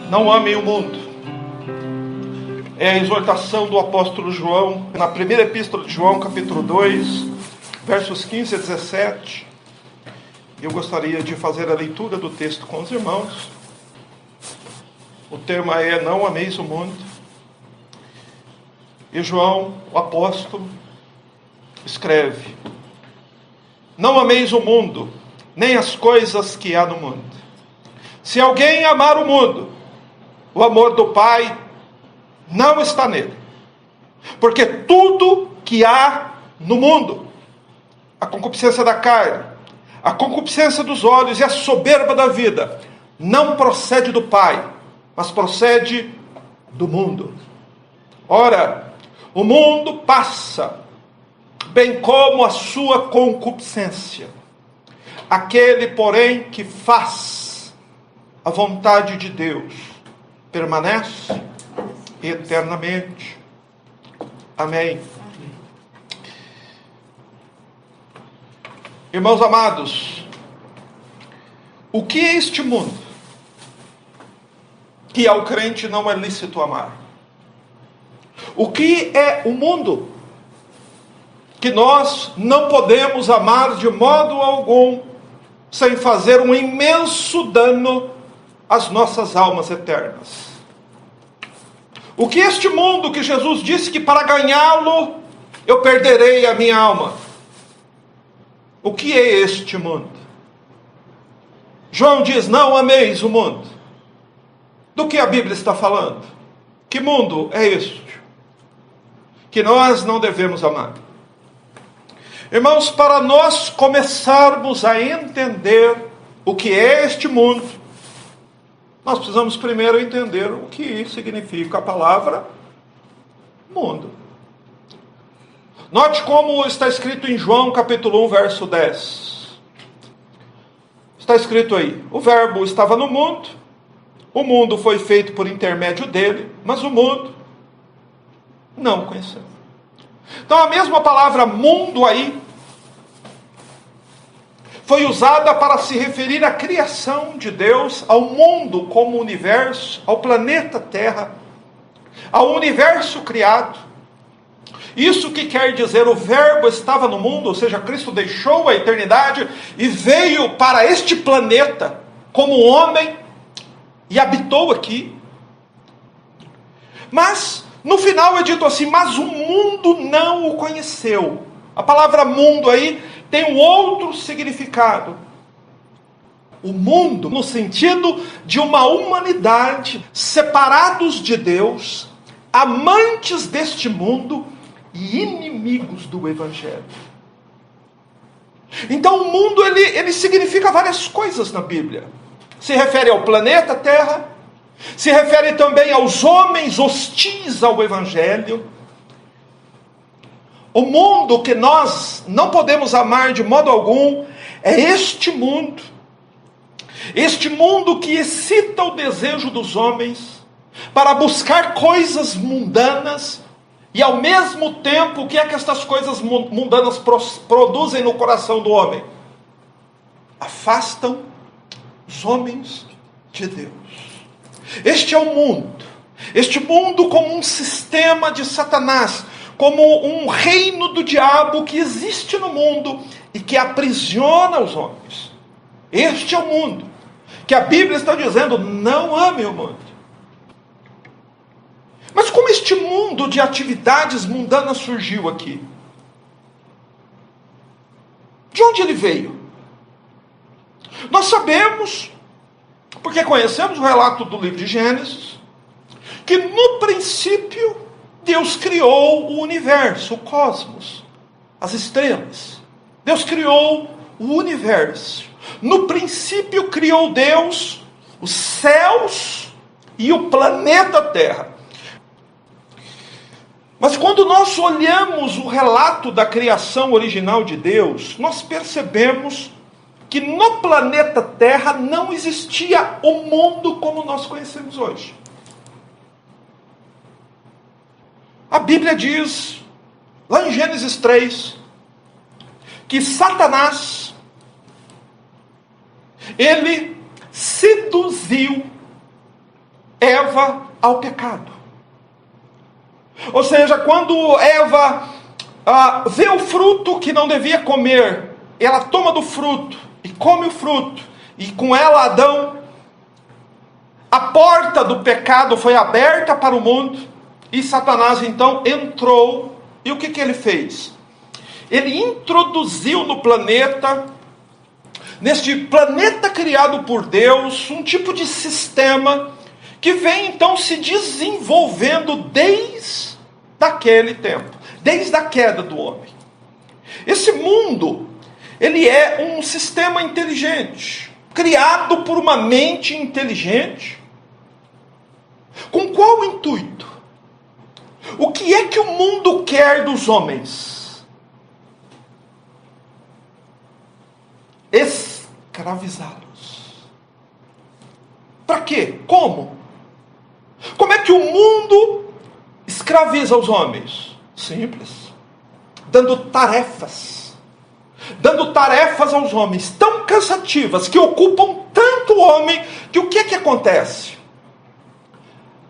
Não amem o mundo. É a exortação do apóstolo João, na primeira epístola de João, capítulo 2, versos 15 a 17. Eu gostaria de fazer a leitura do texto com os irmãos. O tema é: não ameis o mundo. E João, o apóstolo, escreve: não ameis o mundo, nem as coisas que há no mundo. Se alguém amar o mundo, o amor do Pai não está nele. Porque tudo que há no mundo, a concupiscência da carne, a concupiscência dos olhos e a soberba da vida, não procede do Pai, mas procede do mundo. Ora, o mundo passa, bem como a sua concupiscência. Aquele, porém, que faz a vontade de Deus, permanece eternamente. Amém. Irmãos amados, o que é este mundo que ao crente não é lícito amar? O que é o mundo que nós não podemos amar de modo algum sem fazer um imenso dano às nossas almas eternas? O que este mundo que Jesus disse que para ganhá-lo eu perderei a minha alma? O que é este mundo? João diz: não ameis o mundo. Do que a Bíblia está falando? Que mundo é este que nós não devemos amar? Irmãos, para nós começarmos a entender o que é este mundo, nós precisamos primeiro entender o que significa a palavra mundo. Note como está escrito em João capítulo 1, verso 10. Está escrito aí: o verbo estava no mundo, o mundo foi feito por intermédio dele, mas o mundo não o conheceu. Então a mesma palavra mundo aí foi usada para se referir à criação de Deus, ao mundo como universo, ao planeta Terra, ao universo criado. Isso que quer dizer: o verbo estava no mundo, ou seja, Cristo deixou a eternidade e veio para este planeta como homem e habitou aqui. Mas no final é dito assim: mas o mundo não o conheceu. A palavra mundo aí tem um outro significado. O mundo no sentido de uma humanidade separados de Deus, amantes deste mundo e inimigos do Evangelho. Então o mundo ele significa várias coisas na Bíblia. Se refere ao planeta Terra, se refere também aos homens hostis ao Evangelho. O mundo que nós não podemos amar de modo algum é este mundo que excita o desejo dos homens para buscar coisas mundanas, e ao mesmo tempo, o que é que estas coisas mundanas produzem no coração do homem? Afastam os homens de Deus. Este é o mundo. Este mundo como um sistema de Satanás, como um reino do diabo que existe no mundo e que aprisiona os homens. Este é o mundo que a Bíblia está dizendo: não ame o mundo. Mas como este mundo de atividades mundanas surgiu aqui? De onde ele veio? Nós sabemos, porque conhecemos o relato do livro de Gênesis, que no princípio Deus criou o universo, o cosmos, as estrelas. Deus criou o universo. No princípio criou Deus os céus e o planeta Terra. Mas quando nós olhamos o relato da criação original de Deus, nós percebemos que no planeta Terra não existia o mundo como nós conhecemos hoje. A Bíblia diz, lá em Gênesis 3, que Satanás, ele seduziu Eva ao pecado. Ou seja, quando Eva vê o fruto que não devia comer, ela toma do fruto e come o fruto, e com ela Adão, a porta do pecado foi aberta para o mundo, e Satanás então entrou, e o que ele fez? Ele introduziu no planeta, neste planeta criado por Deus, um tipo de sistema que vem então se desenvolvendo desde aquele tempo, desde a queda do homem. Esse mundo, ele é um sistema inteligente, criado por uma mente inteligente. Com qual intuito? O que é que o mundo quer dos homens? Escravizá-los. Para quê? Como? Como é que o mundo escraviza os homens? Simples. Dando tarefas aos homens tão cansativas, que ocupam tanto o homem, que o que acontece?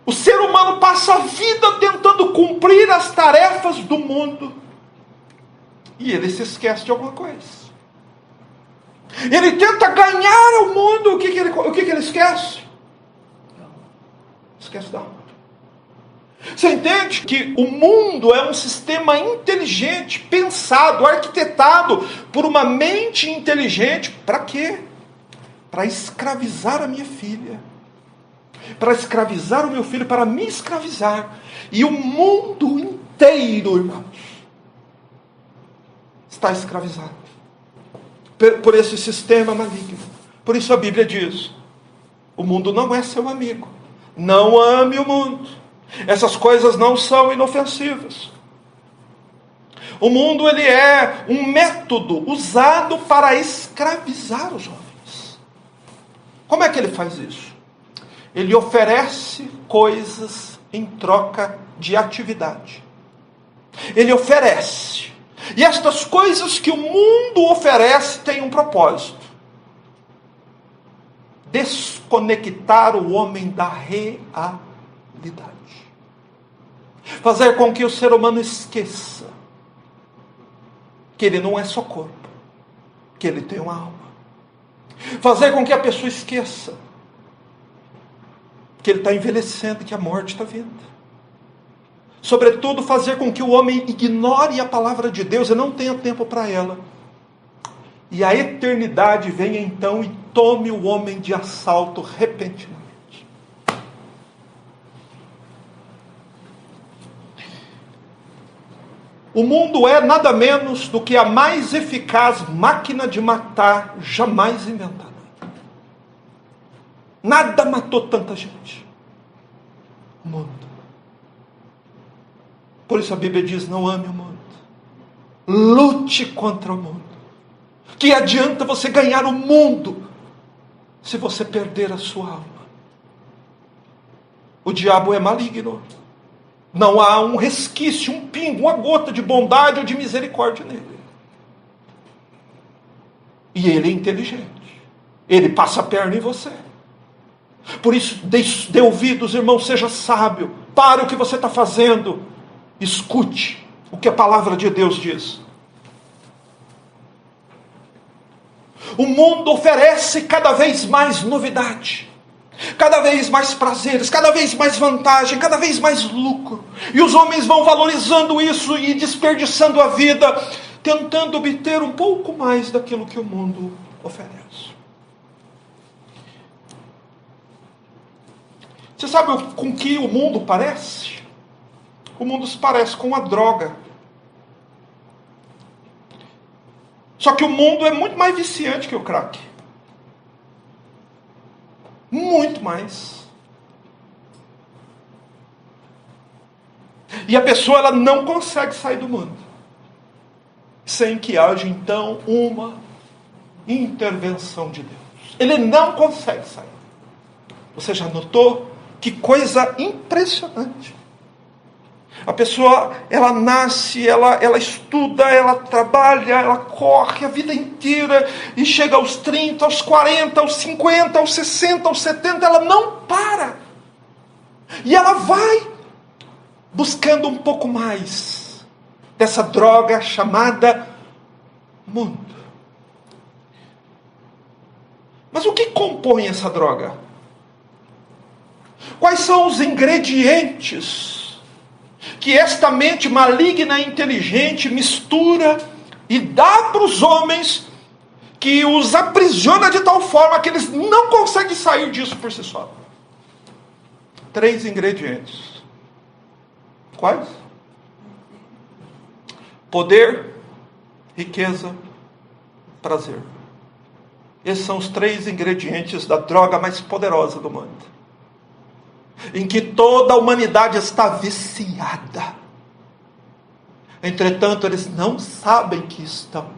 O ser humano passa a vida tentando cumprir as tarefas do mundo, e ele se esquece de alguma coisa. Ele tenta ganhar o mundo, o que ele esquece? Esquece da alma. Você entende que o mundo é um sistema inteligente, pensado, arquitetado por uma mente inteligente. Para quê? Para escravizar a minha filha. Para escravizar o meu filho, para me escravizar. E o mundo inteiro, irmãos, está escravizado por esse sistema maligno. Por isso a Bíblia diz: o mundo não é seu amigo. Não ame o mundo. Essas coisas não são inofensivas. O mundo, ele é um método usado para escravizar os homens. Como é que ele faz isso? Ele oferece coisas em troca de atividade. Ele oferece. E estas coisas que o mundo oferece têm um propósito: desconectar o homem da realidade. Fazer com que o ser humano esqueça que ele não é só corpo, que ele tem uma alma. Fazer com que a pessoa esqueça que ele está envelhecendo, que a morte está vindo. Sobretudo, fazer com que o homem ignore a palavra de Deus e não tenha tempo para ela. E a eternidade venha então e tome o homem de assalto repentinamente. O mundo é nada menos do que a mais eficaz máquina de matar jamais inventada. Nada matou tanta gente. O mundo. Por isso a Bíblia diz: não ame o mundo. Lute contra o mundo. Que adianta você ganhar o mundo se você perder a sua alma? O diabo é maligno. Não há um resquício, um pingo, uma gota de bondade ou de misericórdia nele. E ele é inteligente. Ele passa a perna em você. Por isso, dê ouvidos, irmão, seja sábio. Pare o que você está fazendo. Escute o que a palavra de Deus diz. O mundo oferece cada vez mais novidade, cada vez mais prazeres, cada vez mais vantagem, cada vez mais lucro. E os homens vão valorizando isso e desperdiçando a vida, tentando obter um pouco mais daquilo que o mundo oferece. Você sabe com que o mundo parece? O mundo se parece com uma droga. Só que o mundo é muito mais viciante que o crack. Muito mais. E a pessoa, ela não consegue sair do mundo sem que haja então uma intervenção de Deus. Ele não consegue sair. Você já notou? Que coisa impressionante. A pessoa, ela nasce, ela estuda, ela trabalha, ela corre a vida inteira e chega aos 30, aos 40, aos 50, aos 60, aos 70, ela não para. E ela vai buscando um pouco mais dessa droga chamada mundo. Mas o que compõe essa droga? Quais são os ingredientes que esta mente maligna e inteligente mistura e dá para os homens, que os aprisiona de tal forma que eles não conseguem sair disso por si só? 3 ingredientes. Quais? Poder, riqueza, prazer. Esses são os 3 ingredientes da droga mais poderosa do mundo, em que toda a humanidade está viciada. Entretanto, eles não sabem que estão,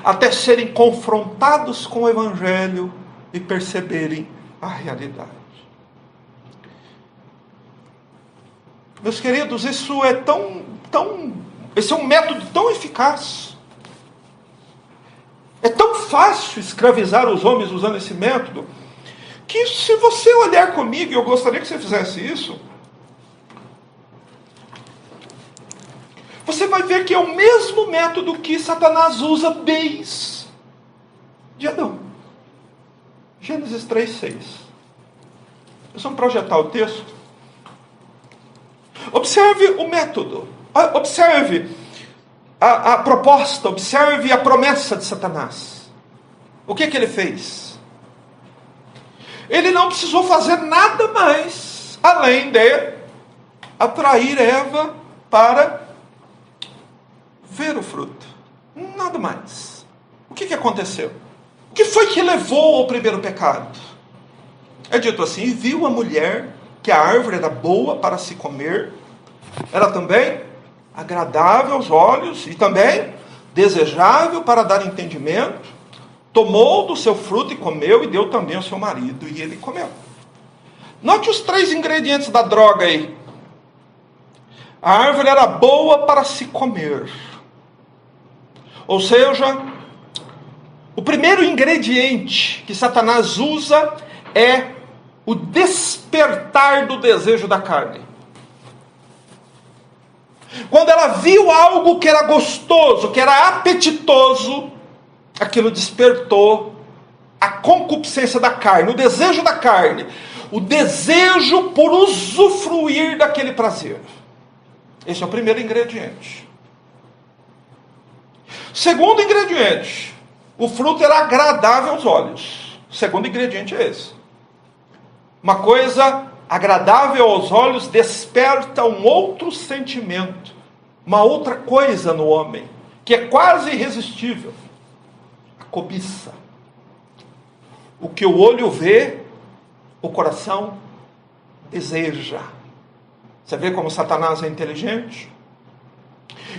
até serem confrontados com o Evangelho e perceberem a realidade. Meus queridos, isso é esse é um método tão eficaz. É tão fácil escravizar os homens usando esse método, que se você olhar comigo, e eu gostaria que você fizesse isso, você vai ver que é o mesmo método que Satanás usa desde Adão. Gênesis 3:6. Vamos projetar o texto. Observe o método, observe a proposta, observe a promessa de Satanás. O que ele fez? Ele não precisou fazer nada mais, além de atrair Eva para ver o fruto. Nada mais. O que aconteceu? O que foi que levou ao primeiro pecado? É dito assim: e viu a mulher que a árvore era boa para se comer, era também agradável aos olhos e também desejável para dar entendimento. Tomou do seu fruto e comeu, e deu também ao seu marido, e ele comeu. Note os 3 ingredientes da droga aí. A árvore era boa para se comer. Ou seja, o primeiro ingrediente que Satanás usa é o despertar do desejo da carne. Quando ela viu algo que era gostoso, que era apetitoso, aquilo despertou a concupiscência da carne, o desejo da carne, o desejo por usufruir daquele prazer. Esse é o primeiro ingrediente. Segundo ingrediente, o fruto era agradável aos olhos. O segundo ingrediente é esse. Uma coisa agradável aos olhos desperta um outro sentimento, uma outra coisa no homem, que é quase irresistível: a cobiça. O que o olho vê, o coração deseja. Você vê como Satanás é inteligente?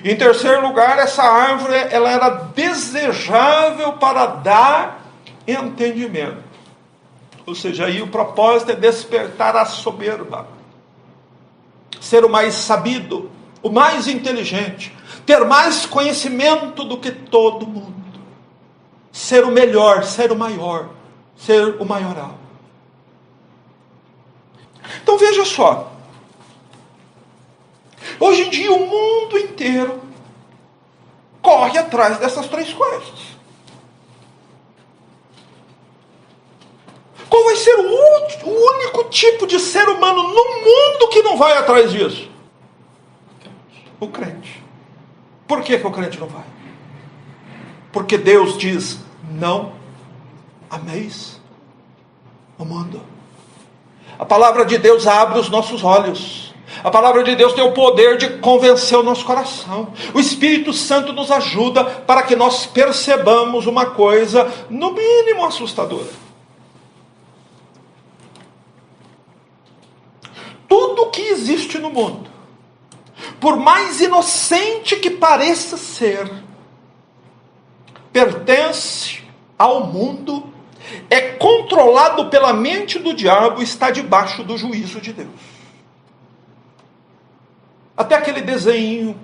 Em terceiro lugar, essa árvore ela era desejável para dar entendimento. Ou seja, aí o propósito é despertar a soberba, ser o mais sabido, o mais inteligente, ter mais conhecimento do que todo mundo, ser o melhor, ser o maior, ser o maioral. Então veja só, hoje em dia o mundo inteiro corre atrás dessas 3 coisas. Qual vai ser o único tipo de ser humano no mundo que não vai atrás disso? O crente. Por que o crente não vai? Porque Deus diz: não ameis o mundo. A palavra de Deus abre os nossos olhos. A palavra de Deus tem o poder de convencer o nosso coração. O Espírito Santo nos ajuda para que nós percebamos uma coisa, no mínimo assustadora. Tudo que existe no mundo, por mais inocente que pareça ser, pertence ao mundo, é controlado pela mente do diabo e está debaixo do juízo de Deus. Até aquele desenho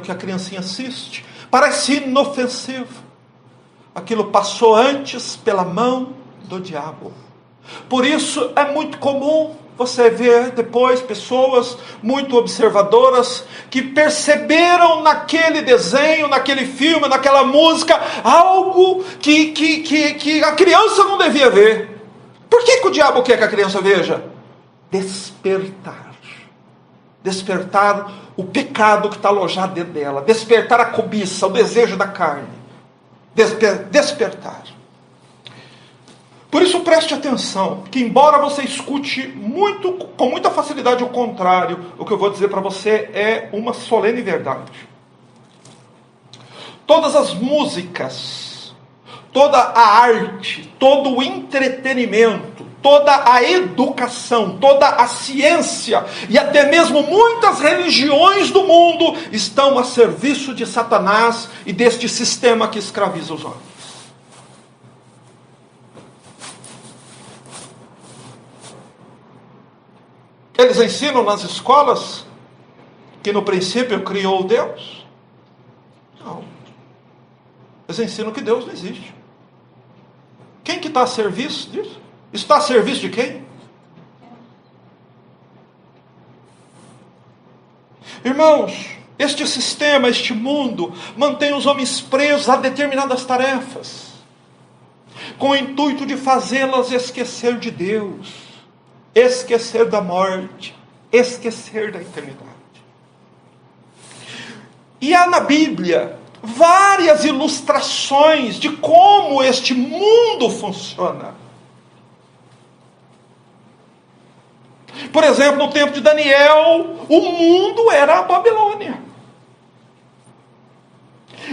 que a criancinha assiste, parece inofensivo. Aquilo passou antes pela mão do diabo. Por isso é muito comum você vê depois pessoas muito observadoras que perceberam naquele desenho, naquele filme, naquela música, algo que a criança não devia ver. Por que o diabo quer que a criança veja? Despertar. Despertar o pecado que está alojado dentro dela. Despertar a cobiça, o desejo da carne. Despertar. Por isso preste atenção, que embora você escute com muita facilidade o contrário, o que eu vou dizer para você é uma solene verdade. Todas as músicas, toda a arte, todo o entretenimento, toda a educação, toda a ciência e até mesmo muitas religiões do mundo estão a serviço de Satanás e deste sistema que escraviza os homens. Eles ensinam nas escolas que no princípio criou Deus? Não. Eles ensinam que Deus não existe. Quem que está a serviço disso? Está a serviço de quem? Irmãos, este sistema, este mundo, mantém os homens presos a determinadas tarefas, com o intuito de fazê-las esquecer de Deus, esquecer da morte, esquecer da eternidade. E há na Bíblia várias ilustrações de como este mundo funciona. Por exemplo, no tempo de Daniel, o mundo era a Babilônia.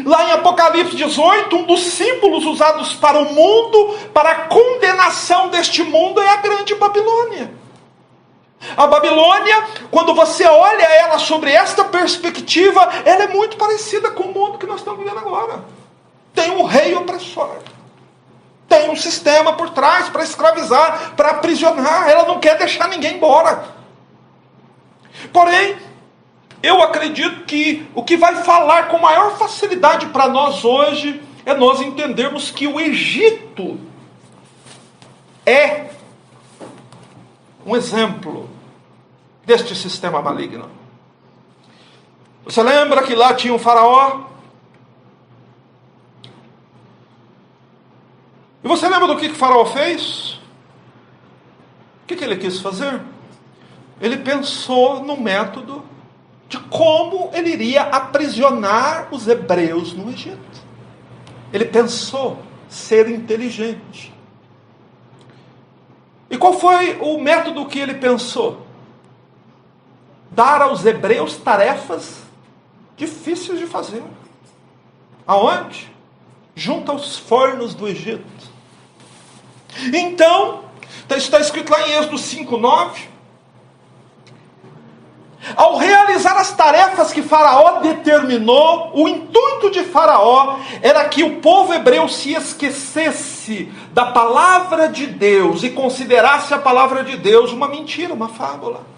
Lá em Apocalipse 18, um dos símbolos usados para o mundo, para a condenação deste mundo, é a grande Babilônia. A Babilônia, quando você olha ela sobre esta perspectiva, ela é muito parecida com o mundo que nós estamos vivendo agora. Tem um rei opressor. Tem um sistema por trás para escravizar, para aprisionar. Ela não quer deixar ninguém embora. Porém, eu acredito que o que vai falar com maior facilidade para nós hoje é nós entendermos que o Egito é um exemplo deste sistema maligno. Você lembra que lá tinha um faraó? E você lembra do que o faraó fez? O que ele quis fazer? Ele pensou no método de como ele iria aprisionar os hebreus no Egito. Ele pensou ser inteligente. E qual foi o método que ele pensou? Dar aos hebreus tarefas difíceis de fazer. Aonde? Junto aos fornos do Egito. Então, está escrito lá em Êxodo 5:9. Ao realizar as tarefas que Faraó determinou, o intuito de Faraó era que o povo hebreu se esquecesse da palavra de Deus e considerasse a palavra de Deus uma mentira, uma fábula.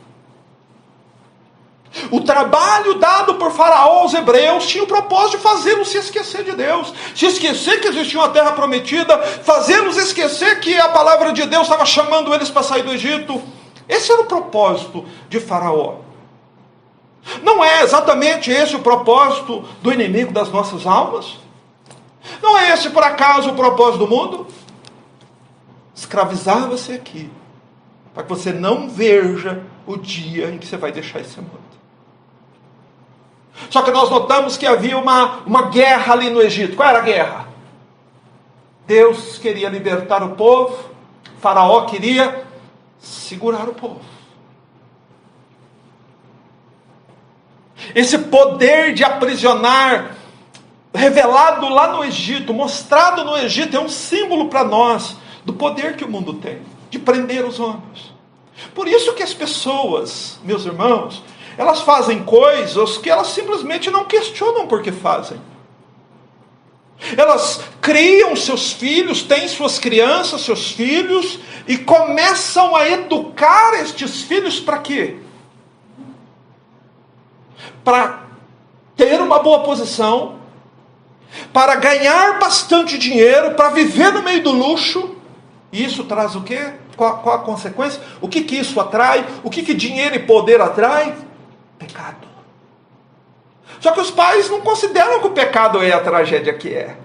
O trabalho dado por Faraó aos hebreus tinha o propósito de fazê-los se esquecer de Deus, se esquecer que existia uma terra prometida, fazê-los esquecer que a palavra de Deus estava chamando eles para sair do Egito. Esse era o propósito de Faraó. Não é exatamente esse o propósito do inimigo das nossas almas? Não é esse, por acaso, o propósito do mundo? Escravizar você aqui, para que você não veja o dia em que você vai deixar esse mundo. Só que nós notamos que havia uma guerra ali no Egito. Qual era a guerra? Deus queria libertar o povo, Faraó queria segurar o povo. Esse poder de aprisionar, revelado lá no Egito, mostrado no Egito, é um símbolo para nós do poder que o mundo tem, de prender os homens. Por isso que as pessoas, meus irmãos, elas fazem coisas que elas simplesmente não questionam por que fazem. Elas criam seus filhos, têm suas crianças, seus filhos, e começam a educar estes filhos para quê? Para ter uma boa posição, para ganhar bastante dinheiro, para viver no meio do luxo. E isso traz o quê? Qual a consequência? O que isso atrai? O que dinheiro e poder atrai? Pecado. Só que os pais não consideram que o pecado é a tragédia que é.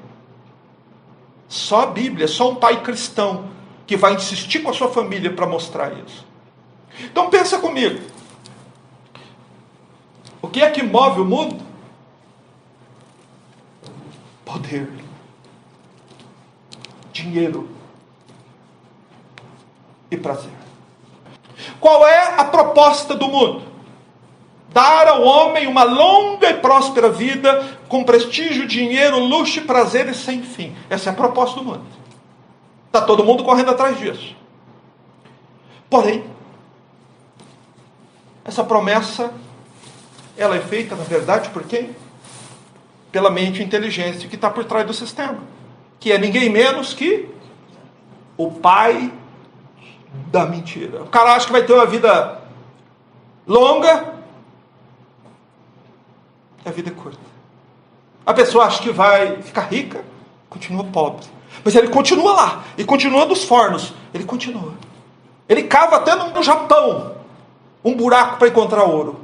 Só a Bíblia, só um pai cristão que vai insistir com a sua família para mostrar isso. Então pensa comigo. O que é que move o mundo? Poder. Dinheiro. E prazer. Qual é a proposta do mundo? Dar ao homem uma longa e próspera vida, com prestígio, dinheiro, luxo e prazeres sem fim. Essa é a proposta do mundo. Está todo mundo correndo atrás disso. Porém, essa promessa, ela é feita, na verdade, por quem? Pela mente inteligente que está por trás do sistema. Que é ninguém menos que o pai da mentira. O cara acha que vai ter uma vida longa, a vida é curta. A pessoa acha que vai ficar rica, continua pobre. Mas ele continua lá, e continua dos fornos, ele continua. Ele cava até no Japão um buraco para encontrar ouro.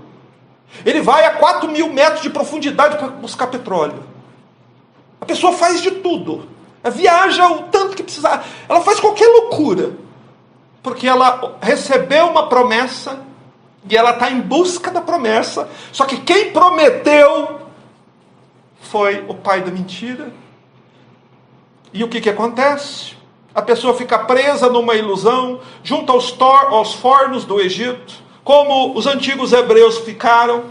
Ele vai a 4.000 metros de profundidade para buscar petróleo. A pessoa faz de tudo. Ela viaja o tanto que precisar. Ela faz qualquer loucura. Porque ela recebeu uma promessa e ela está em busca da promessa. Só que quem prometeu foi o pai da mentira. E o que acontece? A pessoa fica presa numa ilusão, junto aos fornos do Egito, como os antigos hebreus ficaram.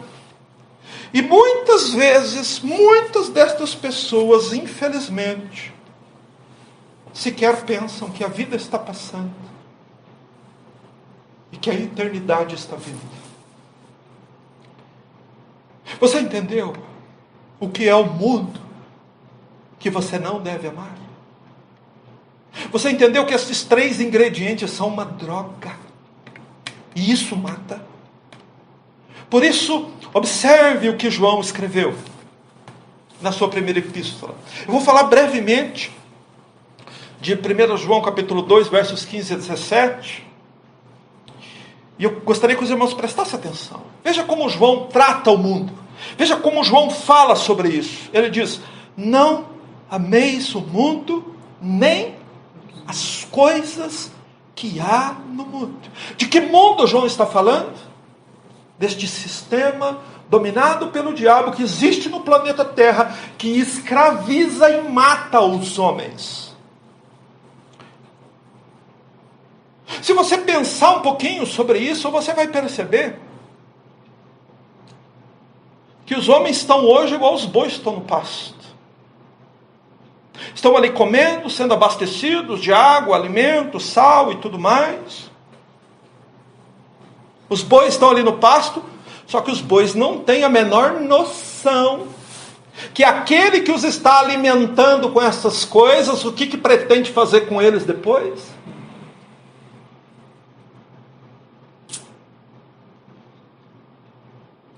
E muitas vezes, muitas destas pessoas, infelizmente, sequer pensam que a vida está passando e que a eternidade está vindo. Você entendeu o que é o mundo que você não deve amar? Você entendeu que esses 3 ingredientes são uma droga? E isso mata. Por isso, observe o que João escreveu na sua primeira epístola. Eu vou falar brevemente de 1 João capítulo 2, versos 15 a 17. E eu gostaria que os irmãos prestassem atenção. Veja como João trata o mundo. Veja como João fala sobre isso. Ele diz: não ameis o mundo, nem as coisas que há no mundo. De que mundo João está falando? Deste sistema dominado pelo diabo que existe no planeta Terra, que escraviza e mata os homens. Se você pensar um pouquinho sobre isso, você vai perceber que os homens estão hoje igual os bois estão no pasto. Estão ali comendo, sendo abastecidos de água, alimento, sal e tudo mais. Os bois estão ali no pasto, só que os bois não têm a menor noção que aquele que os está alimentando com essas coisas, o que pretende fazer com eles depois?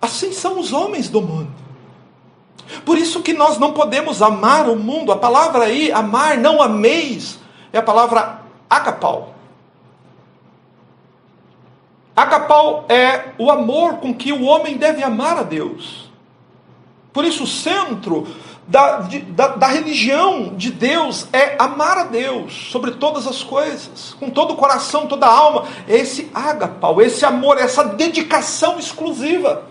Assim são os homens do mundo. Por isso que nós não podemos amar o mundo. A palavra aí, amar, não ameis, é a palavra agapau. Agapau é o amor com que o homem deve amar a Deus. Por isso o centro da religião de Deus é amar a Deus sobre todas as coisas, com todo o coração, toda a alma. Esse agapau, esse amor, essa dedicação exclusiva.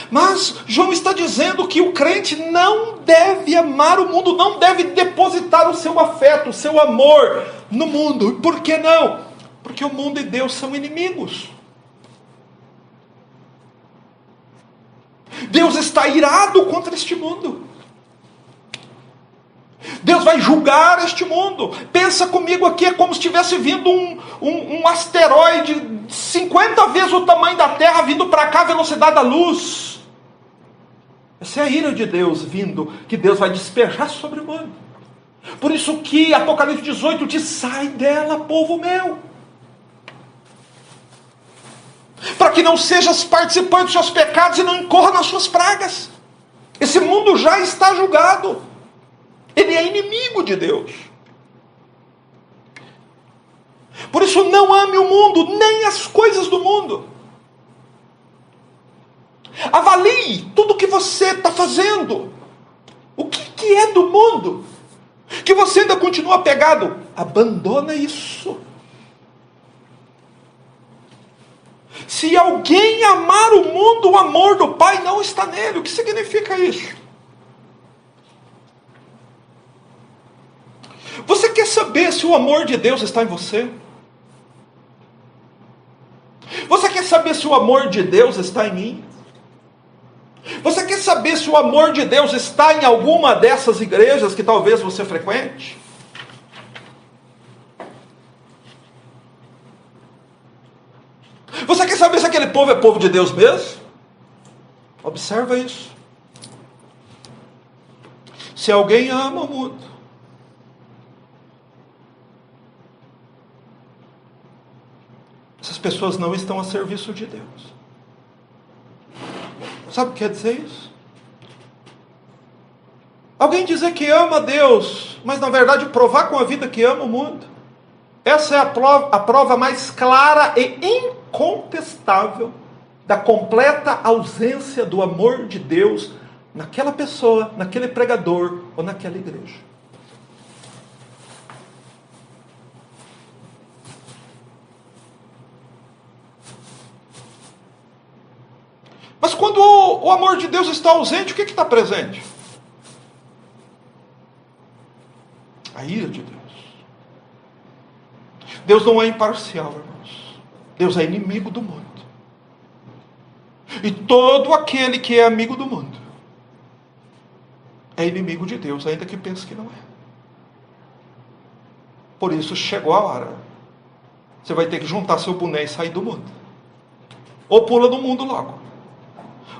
Mas João está dizendo que o crente não deve amar o mundo, não deve depositar o seu afeto, o seu amor no mundo. E por que não? Porque o mundo e Deus são inimigos. Deus está irado contra este mundo. Deus vai julgar este mundo. Pensa comigo aqui, é como se tivesse vindo um asteroide 50 vezes o tamanho da Terra, vindo para cá, a velocidade da luz. Essa é a ira de Deus vindo, que Deus vai despejar sobre o mundo. Por isso que Apocalipse 18 diz: sai dela, povo meu, para que não sejas participante dos seus pecados e não incorra nas suas pragas. Esse mundo já está julgado. Ele é inimigo de Deus. Por isso, não ame o mundo, nem as coisas do mundo. Avalie tudo que você está fazendo. O que é do mundo? Que você ainda continua apegado. Abandona isso. Se alguém amar o mundo, o amor do Pai não está nele. O que significa isso? Você quer saber se o amor de Deus está em você? Você quer saber se o amor de Deus está em mim? Você quer saber se o amor de Deus está em alguma dessas igrejas que talvez você frequente? Você quer saber se aquele povo é povo de Deus mesmo? Observa isso. Se alguém ama o mundo, essas pessoas não estão a serviço de Deus. Sabe o que quer dizer isso? Alguém dizer que ama a Deus, mas na verdade provar com a vida que ama o mundo. Essa é a prova mais clara e incontestável da completa ausência do amor de Deus naquela pessoa, naquele pregador ou naquela igreja. Mas quando o amor de Deus está ausente, o que está presente? A ira de Deus. Deus não é imparcial, irmãos. Deus é inimigo do mundo. E todo aquele que é amigo do mundo é inimigo de Deus, ainda que pense que não é. Por isso chegou a hora. Você vai ter que juntar seu boné e sair do mundo. Ou pula do mundo logo.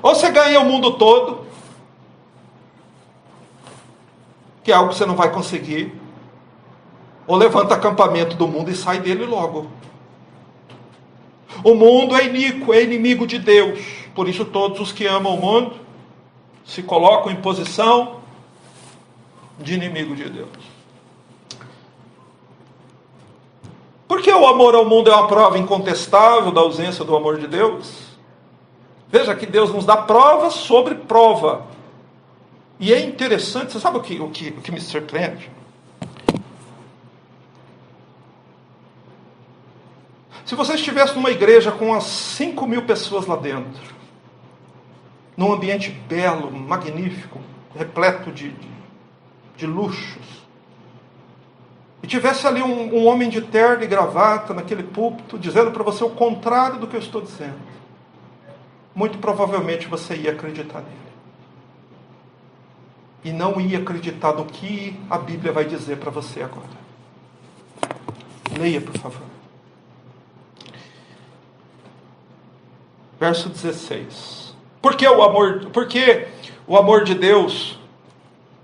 Ou você ganha o mundo todo, que é algo que você não vai conseguir, ou levanta acampamento do mundo e sai dele logo. O mundo é iníquo, é inimigo de Deus. Por isso todos os que amam o mundo se colocam em posição de inimigo de Deus. Porque o amor ao mundo é uma prova incontestável da ausência do amor de Deus? Veja que Deus nos dá prova sobre prova. E é interessante, você sabe o que me surpreende? Se você estivesse numa igreja com umas 5.000 pessoas lá dentro, num ambiente belo, magnífico, repleto de luxos, e tivesse ali um homem de terno e gravata naquele púlpito, dizendo para você o contrário do que eu estou dizendo, muito provavelmente você ia acreditar nele. E não ia acreditar no que a Bíblia vai dizer para você agora. Leia, por favor. Verso 16. Por que o amor de Deus,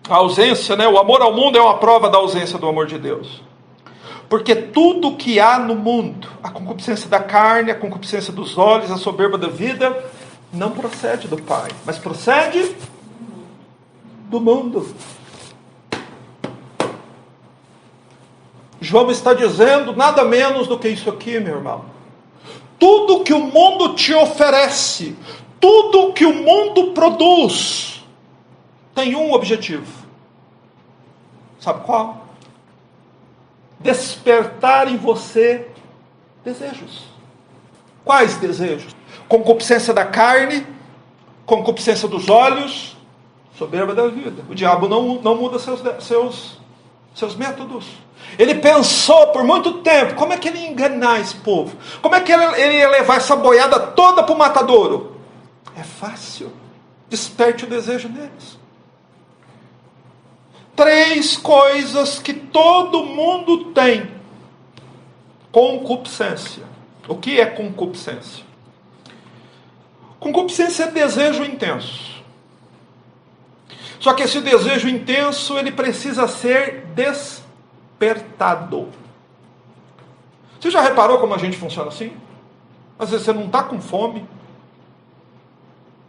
a ausência, o amor ao mundo é uma prova da ausência do amor de Deus. Porque tudo que há no mundo, a concupiscência da carne, a concupiscência dos olhos, a soberba da vida, não procede do Pai, mas procede do mundo. João está dizendo nada menos do que isso aqui, meu irmão. Tudo que o mundo te oferece, tudo que o mundo produz, tem um objetivo. Sabe qual? Despertar em você desejos. Quais desejos? Concupiscência da carne, concupiscência dos olhos, soberba da vida. O diabo não muda seus métodos. Ele pensou por muito tempo, como é que ele ia enganar esse povo? Como é que ele ia levar essa boiada toda para o matadouro? É fácil. Desperte o desejo neles. 3 coisas que todo mundo tem. Concupiscência. O que é concupiscência? Concupiscência é desejo intenso. Só que esse desejo intenso, ele precisa ser despertado. Você já reparou como a gente funciona assim? Às vezes você não está com fome,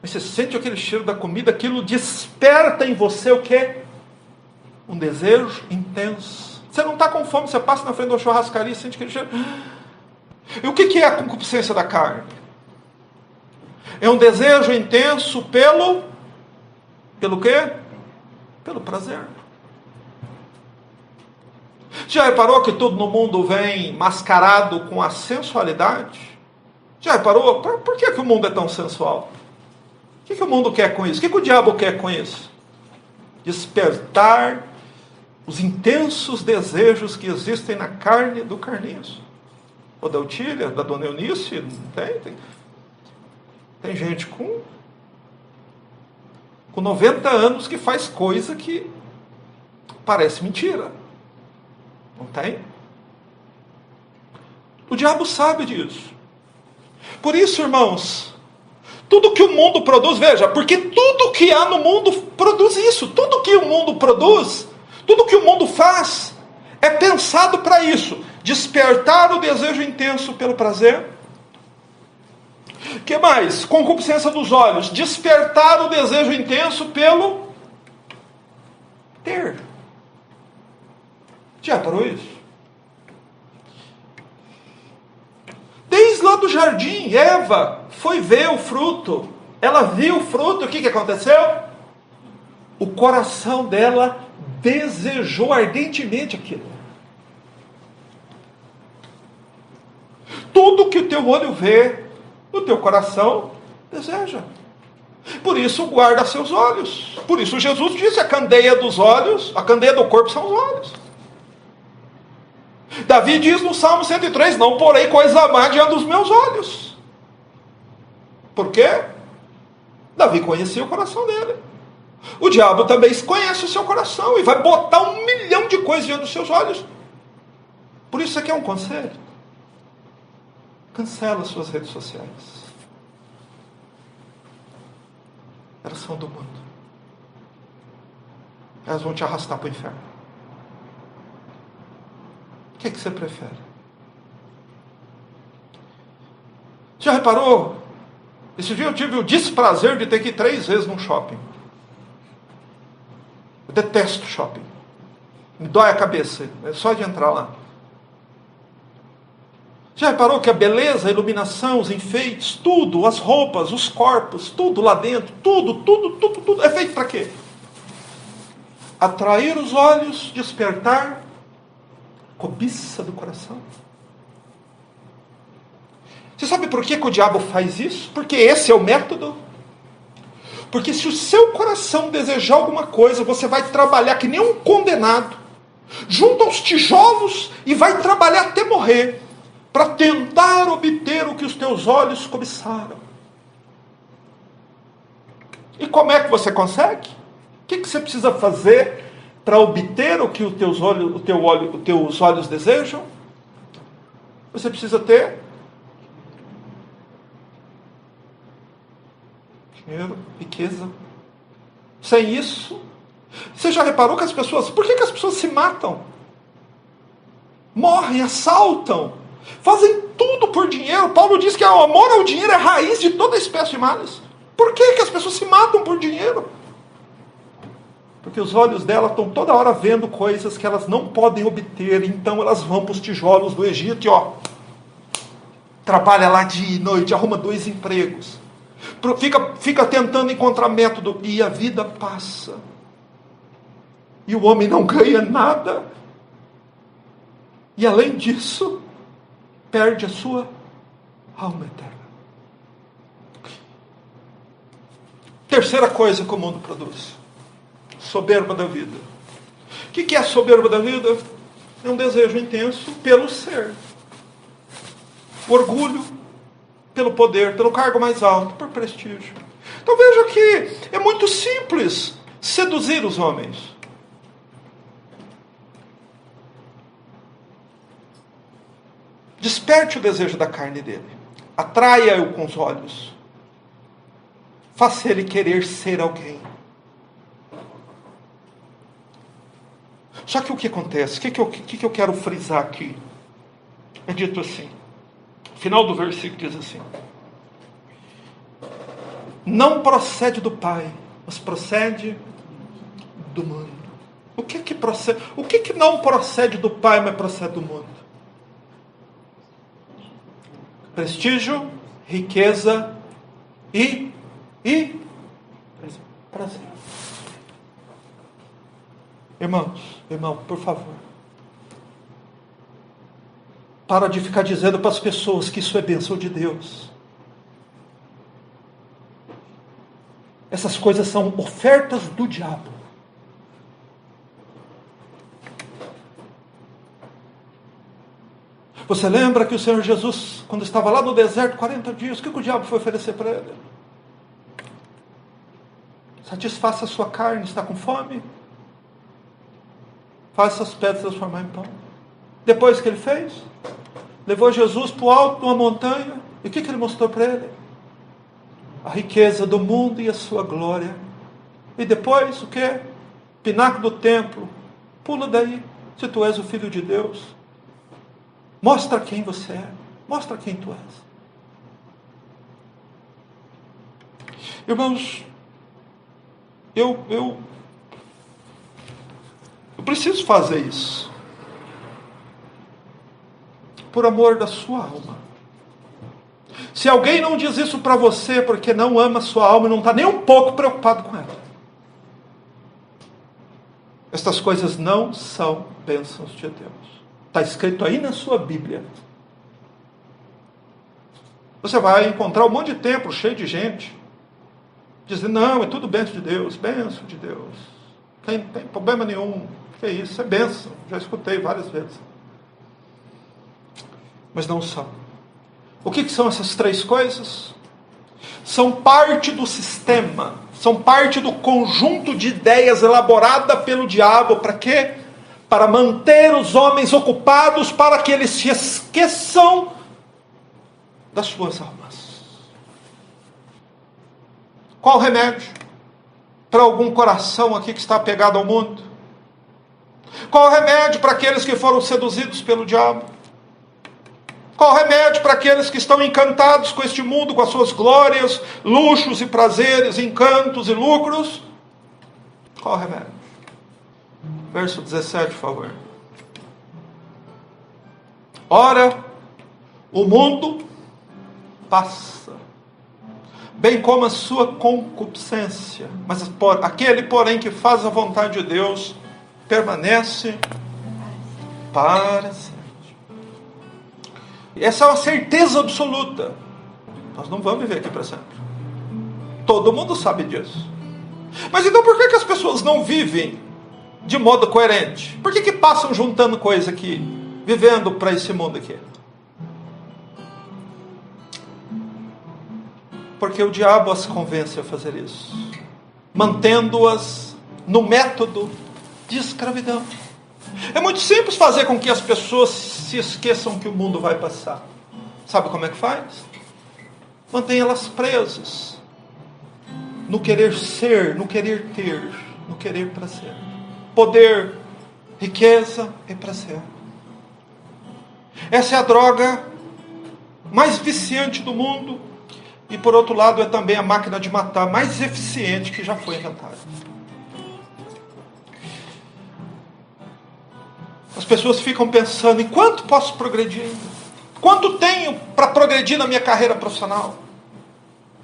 mas você sente aquele cheiro da comida, aquilo desperta em você o quê? Um desejo intenso. Você não está com fome, você passa na frente da churrascaria e sente aquele cheiro. E o que é a concupiscência da carne? É um desejo intenso pelo quê? Pelo prazer. Já reparou que tudo no mundo vem mascarado com a sensualidade? Já reparou? Por que o mundo é tão sensual? O que o mundo quer com isso? O que o diabo quer com isso? Despertar os intensos desejos que existem na carne do carniço. Ou da Otília, da dona Eunice, tem gente com 90 anos que faz coisa que parece mentira. Não tem? O diabo sabe disso. Por isso, irmãos, tudo que o mundo produz, veja, porque tudo que há no mundo produz isso. Tudo que o mundo produz, tudo que o mundo faz, é pensado para isso. Despertar o desejo intenso pelo prazer. O que mais? Concupiscência dos olhos. Despertar o desejo intenso pelo ter. Já parou isso? Desde lá do jardim, Eva foi ver o fruto. Ela viu o fruto, o que aconteceu? O coração dela desejou ardentemente aquilo. Tudo que o teu olho vê, o teu coração deseja. Por isso guarda seus olhos. Por isso Jesus disse: a candeia dos olhos, a candeia do corpo são os olhos. Davi diz no Salmo 103, não porei coisa má diante dos meus olhos. Por quê? Davi conhecia o coração dele. O diabo também conhece o seu coração e vai botar 1 milhão de coisas diante dos seus olhos. Por isso aqui é um conselho. Cancela suas redes sociais. Elas são do mundo. Elas vão te arrastar para o inferno. O que você prefere? Já reparou? Esse dia eu tive o desprazer de ter que ir 3 vezes num shopping. Eu detesto shopping. Me dói a cabeça. É só de entrar lá. Já reparou que a beleza, a iluminação, os enfeites, tudo, as roupas, os corpos, tudo lá dentro, tudo, é feito para quê? Atrair os olhos, despertar cobiça do coração. Você sabe por que o diabo faz isso? Porque esse é o método. Porque se o seu coração desejar alguma coisa, você vai trabalhar que nem um condenado, junto aos tijolos, e vai trabalhar até morrer, para tentar obter o que os teus olhos cobiçaram. E como é que você consegue? O que você precisa fazer para obter o que os teus olhos desejam? Você precisa ter dinheiro, riqueza. Sem isso, você já reparou que as pessoas... Por que as pessoas se matam? Morrem, assaltam, fazem tudo por dinheiro. Paulo diz que o amor ao dinheiro é a raiz de toda espécie de males. Por que as pessoas se matam por dinheiro? Porque os olhos dela estão toda hora vendo coisas que elas não podem obter. Então elas vão para os tijolos do Egito e trabalha lá dia e noite, arruma 2 empregos. Fica tentando encontrar método. E a vida passa. E o homem não ganha nada. E além disso, perde a sua alma eterna. Terceira coisa que o mundo produz: soberba da vida. O que é a soberba da vida? É um desejo intenso pelo ser. Orgulho pelo poder, pelo cargo mais alto, por prestígio. Então veja que é muito simples seduzir os homens. Desperte o desejo da carne dele. Atraia-o com os olhos. Faça ele querer ser alguém. Só que o que acontece? O que eu quero frisar aqui? É dito assim. O final do versículo diz assim: não procede do Pai, mas procede do mundo. O que procede? O que não procede do Pai, mas procede do mundo? prestígio, riqueza e prazer. Irmão, por favor, para de ficar dizendo para as pessoas que isso é bênção de Deus. Essas coisas são ofertas do diabo. Você lembra que o Senhor Jesus, quando estava lá no deserto, 40 dias, o que o diabo foi oferecer para ele? Satisfaça a sua carne, está com fome? Faça as pedras transformar em pão. Depois que ele fez, levou Jesus para o alto de uma montanha, e o que ele mostrou para ele? A riqueza do mundo e a sua glória. E depois, o que? Pináculo do templo. Pula daí, se tu és o Filho de Deus. Mostra quem você é. Mostra quem tu és. Irmãos, eu preciso fazer isso. Por amor da sua alma. Se alguém não diz isso para você porque não ama a sua alma e não está nem um pouco preocupado com ela, estas coisas não são bênçãos de Deus. Está escrito aí na sua Bíblia. Você vai encontrar um monte de templo cheio de gente dizendo, não, é tudo bênção de Deus, bênção de Deus. Não tem problema nenhum. Que é isso? É bênção. Já escutei várias vezes. Mas não são. O que são essas três coisas? São parte do sistema, são parte do conjunto de ideias elaborada pelo diabo. Para quê? Para manter os homens ocupados, para que eles se esqueçam das suas almas. Qual o remédio para algum coração aqui que está apegado ao mundo? Qual o remédio para aqueles que foram seduzidos pelo diabo? Qual o remédio para aqueles que estão encantados com este mundo, com as suas glórias, luxos e prazeres, encantos e lucros? Qual o remédio? Verso 17, por favor. Ora, o mundo passa, bem como a sua concupiscência, mas aquele, porém, que faz a vontade de Deus, permanece para sempre. Essa é uma certeza absoluta. Nós não vamos viver aqui para sempre. Todo mundo sabe disso. Mas então por que as pessoas não vivem de modo coerente? Por que passam juntando coisa aqui, vivendo para esse mundo aqui? Porque o diabo as convence a fazer isso, mantendo-as no método de escravidão. É muito simples fazer com que as pessoas se esqueçam que o mundo vai passar. Sabe como é que faz? Mantém elas presas no querer ser, no querer ter, no querer prazer. Poder, riqueza e prazer. Essa é a droga mais viciante do mundo e, por outro lado, é também a máquina de matar mais eficiente que já foi inventada. As pessoas ficam pensando, em quanto posso progredir ainda? Quanto tenho para progredir na minha carreira profissional?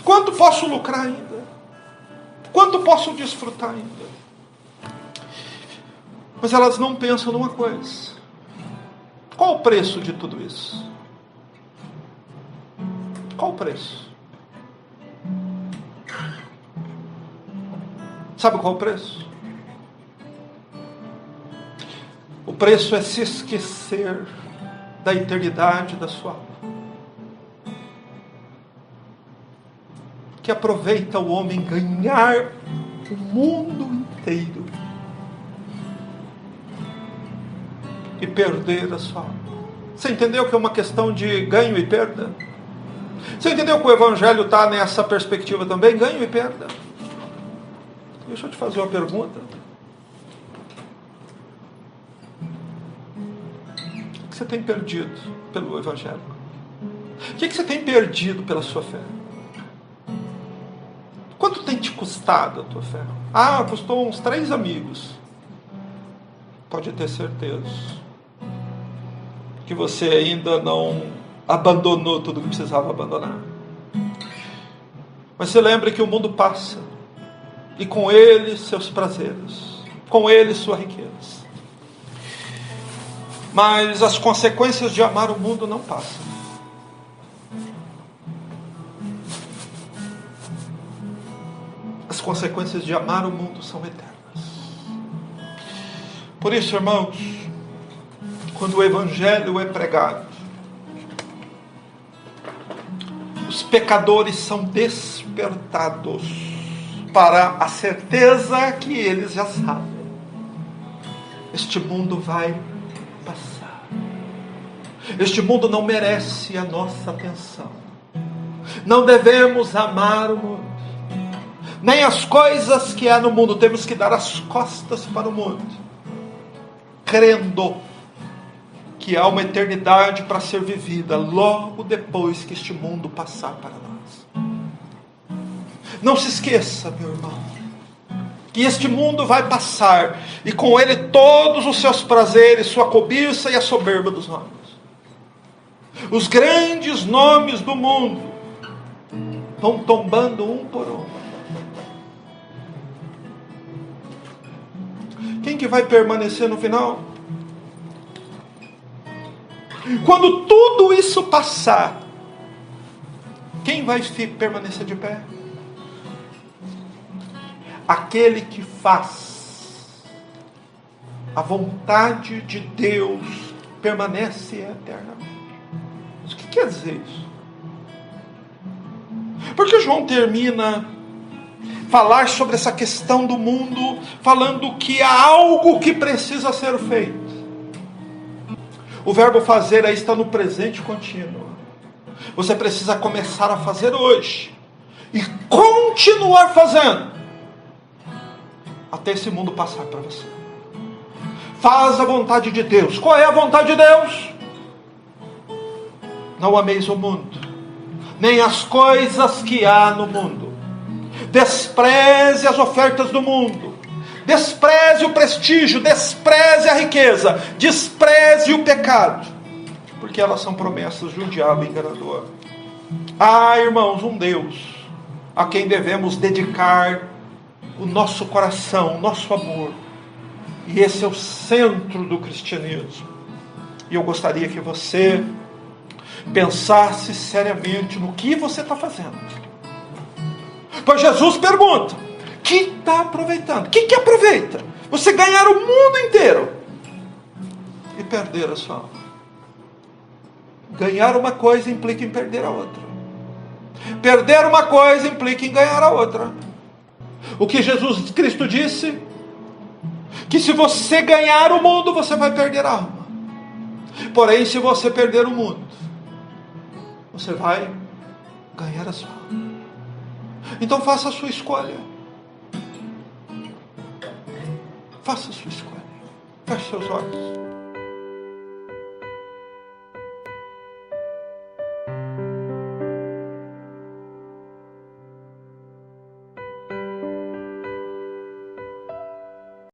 Quanto posso lucrar ainda? Quanto posso desfrutar ainda? Mas elas não pensam numa coisa. Qual o preço de tudo isso? Qual o preço? Sabe qual o preço? O preço é se esquecer da eternidade da sua alma. Que aproveita o homem ganhar o mundo inteiro e perder a sua alma. Você entendeu que é uma questão de ganho e perda? Você entendeu que o Evangelho está nessa perspectiva também? Ganho e perda. Deixa eu te fazer uma pergunta. O que você tem perdido pelo Evangelho? O que você tem perdido pela sua fé? Quanto tem te custado a tua fé? Ah, custou uns 3 amigos. Pode ter certeza que você ainda não abandonou tudo que precisava abandonar. Mas se lembre que o mundo passa, e com ele seus prazeres, com ele sua riqueza. Mas as consequências de amar o mundo não passam. As consequências de amar o mundo são eternas. Por isso, irmãos, quando o Evangelho é pregado, os pecadores são despertados para a certeza que eles já sabem. Este mundo vai passar. Este mundo não merece a nossa atenção. Não devemos amar o mundo, nem as coisas que há no mundo. Temos que dar as costas para o mundo, crendo que há uma eternidade para ser vivida logo depois que este mundo passar para nós. Não se esqueça, meu irmão, que este mundo vai passar, e com ele todos os seus prazeres, sua cobiça e a soberba dos homens. Os grandes nomes do mundo vão tombando um por um. Quem que vai permanecer no final? Quando tudo isso passar, quem vai permanecer de pé? Aquele que faz a vontade de Deus permanece eternamente. Mas o que quer dizer isso? Porque João termina falar sobre essa questão do mundo, falando que há algo que precisa ser feito. O verbo fazer aí está no presente contínuo. Você precisa começar a fazer hoje e continuar fazendo até esse mundo passar para você. Faz a vontade de Deus. Qual é a vontade de Deus? Não ameis o mundo, nem as coisas que há no mundo. Despreze as ofertas do mundo. Despreze o prestígio, despreze a riqueza, despreze o pecado, porque elas são promessas de um diabo enganador. Ah, irmãos, um Deus a quem devemos dedicar o nosso coração, o nosso amor. E esse é o centro do cristianismo. E eu gostaria que você pensasse seriamente no que você está fazendo. Pois Jesus pergunta: o que está aproveitando? O que aproveita? Você ganhar o mundo inteiro e perder a sua alma. Ganhar uma coisa implica em perder a outra. Perder uma coisa implica em ganhar a outra. O que Jesus Cristo disse? Que se você ganhar o mundo, você vai perder a alma. Porém, se você perder o mundo, você vai ganhar a sua alma. Então faça a sua escolha. Faça a sua escolha. Feche seus olhos.